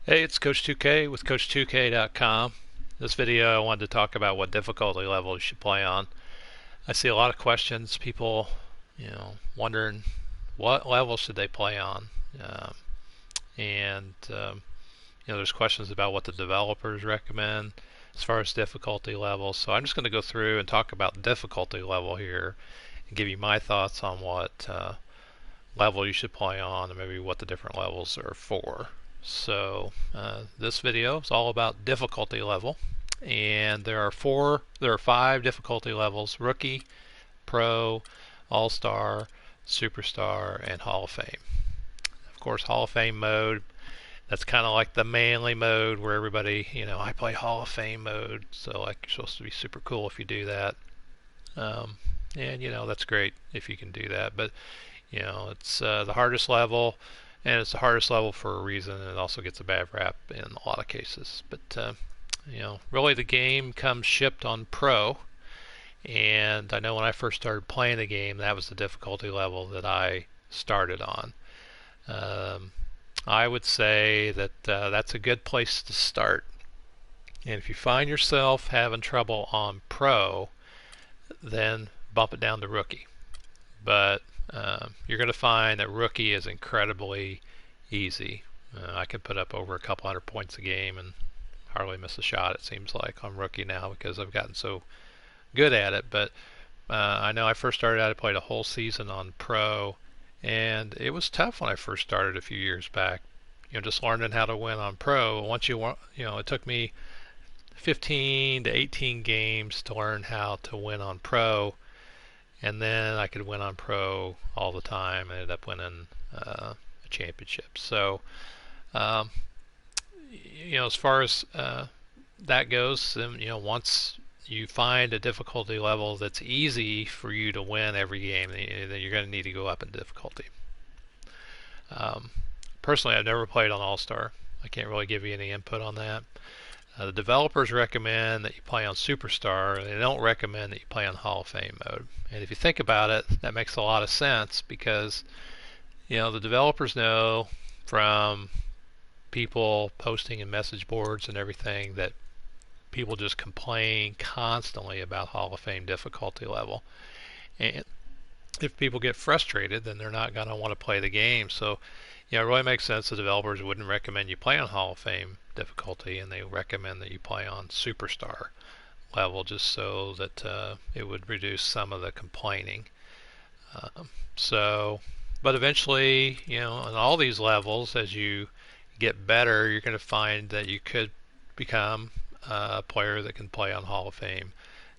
Hey, it's Coach 2K with Coach2K.com. This video I wanted to talk about what difficulty level you should play on. I see a lot of questions, people, wondering what level should they play on. Um, and there's questions about what the developers recommend as far as difficulty levels. So I'm just going to go through and talk about difficulty level here and give you my thoughts on what level you should play on and maybe what the different levels are for. So this video is all about difficulty level, and there are five difficulty levels: rookie, pro, all-star, superstar, and Hall of Fame. Of course, Hall of Fame mode, that's kind of like the manly mode where everybody, I play Hall of Fame mode, so like you're supposed to be super cool if you do that. Um, and that's great if you can do that, but it's the hardest level, and it's the hardest level for a reason, and it also gets a bad rap in a lot of cases. But really the game comes shipped on pro, and I know when I first started playing the game, that was the difficulty level that I started on. Um, I would say that that's a good place to start. And if you find yourself having trouble on pro, then bump it down to rookie. But you're going to find that rookie is incredibly easy. I can put up over a couple hundred points a game and hardly miss a shot, it seems like, on rookie now because I've gotten so good at it. But I know I first started out, I played a whole season on pro, and it was tough when I first started a few years back. Just learning how to win on pro. Once it took me 15 to 18 games to learn how to win on pro, and then I could win on pro all the time. I ended up winning a championship. So, um, as far as that goes, then, once you find a difficulty level that's easy for you to win every game, then you're going to need to go up in difficulty. Um, Personally, I've never played on All-Star. I can't really give you any input on that. The developers recommend that you play on Superstar. They don't recommend that you play on Hall of Fame mode. And if you think about it, that makes a lot of sense because, the developers know from people posting in message boards and everything that people just complain constantly about Hall of Fame difficulty level. And if people get frustrated, then they're not going to want to play the game. So, it really makes sense the developers wouldn't recommend you play on Hall of Fame difficulty, and they recommend that you play on Superstar level just so that it would reduce some of the complaining. So, but eventually, on all these levels, as you get better, you're going to find that you could become a player that can play on Hall of Fame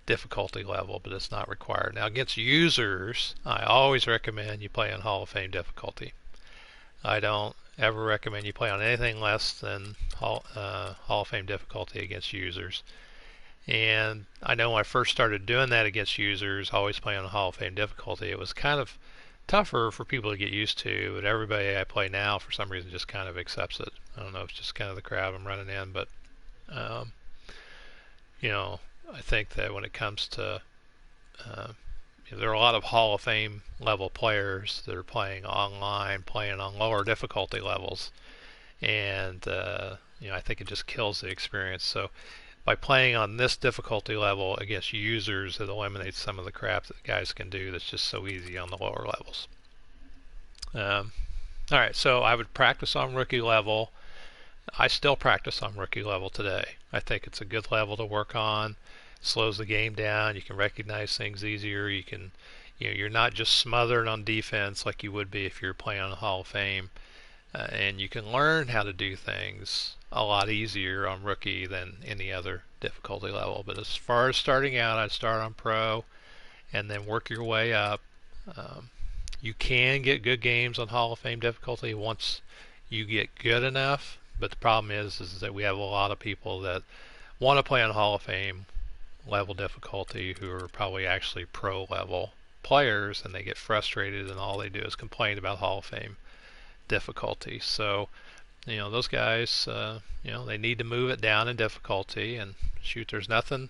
difficulty level, but it's not required. Now, against users, I always recommend you play on Hall of Fame difficulty. I don't ever recommend you play on anything less than Hall of Fame difficulty against users. And I know when I first started doing that against users, always playing on Hall of Fame difficulty, it was kind of tougher for people to get used to, but everybody I play now for some reason just kind of accepts it. I don't know if it's just kind of the crowd I'm running in, but um, I think that when it comes to there are a lot of Hall of Fame level players that are playing online, playing on lower difficulty levels, and I think it just kills the experience. So by playing on this difficulty level against users, it eliminates some of the crap that guys can do that's just so easy on the lower levels. All right, so I would practice on rookie level. I still practice on rookie level today. I think it's a good level to work on. Slows the game down. You can recognize things easier. You can, you're not just smothered on defense like you would be if you're playing on the Hall of Fame. And you can learn how to do things a lot easier on rookie than any other difficulty level. But as far as starting out, I'd start on pro and then work your way up. You can get good games on Hall of Fame difficulty once you get good enough. But the problem is that we have a lot of people that want to play on Hall of Fame level difficulty who are probably actually pro level players, and they get frustrated and all they do is complain about Hall of Fame difficulty. So those guys they need to move it down in difficulty. And shoot, there's nothing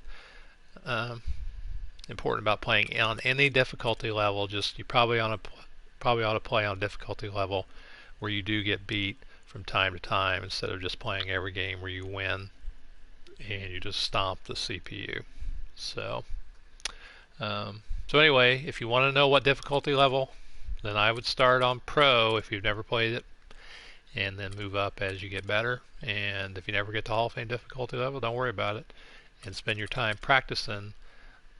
important about playing on any difficulty level. Just you probably ought to play on a difficulty level where you do get beat from time to time instead of just playing every game where you win and you just stomp the CPU. So, so anyway, if you want to know what difficulty level, then I would start on Pro if you've never played it, and then move up as you get better. And if you never get to Hall of Fame difficulty level, don't worry about it, and spend your time practicing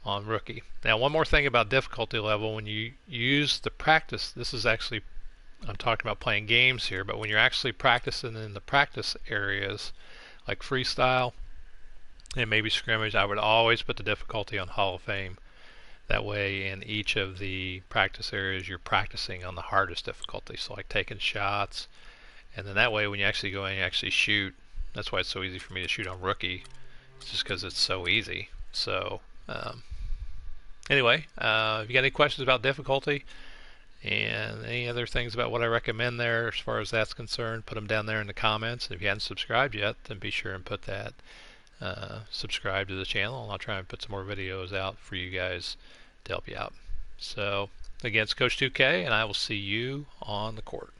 on Rookie. Now, one more thing about difficulty level, when you use the practice, this is actually, I'm talking about playing games here, but when you're actually practicing in the practice areas like freestyle and maybe scrimmage, I would always put the difficulty on Hall of Fame. That way in each of the practice areas you're practicing on the hardest difficulty, so like taking shots, and then that way when you actually go in and actually shoot, that's why it's so easy for me to shoot on Rookie, just because it's so easy. So anyway, if you got any questions about difficulty and any other things about what I recommend there as far as that's concerned, put them down there in the comments. And if you haven't subscribed yet, then be sure and put that subscribe to the channel, and I'll try and put some more videos out for you guys to help you out. So again, it's Coach 2K, and I will see you on the court.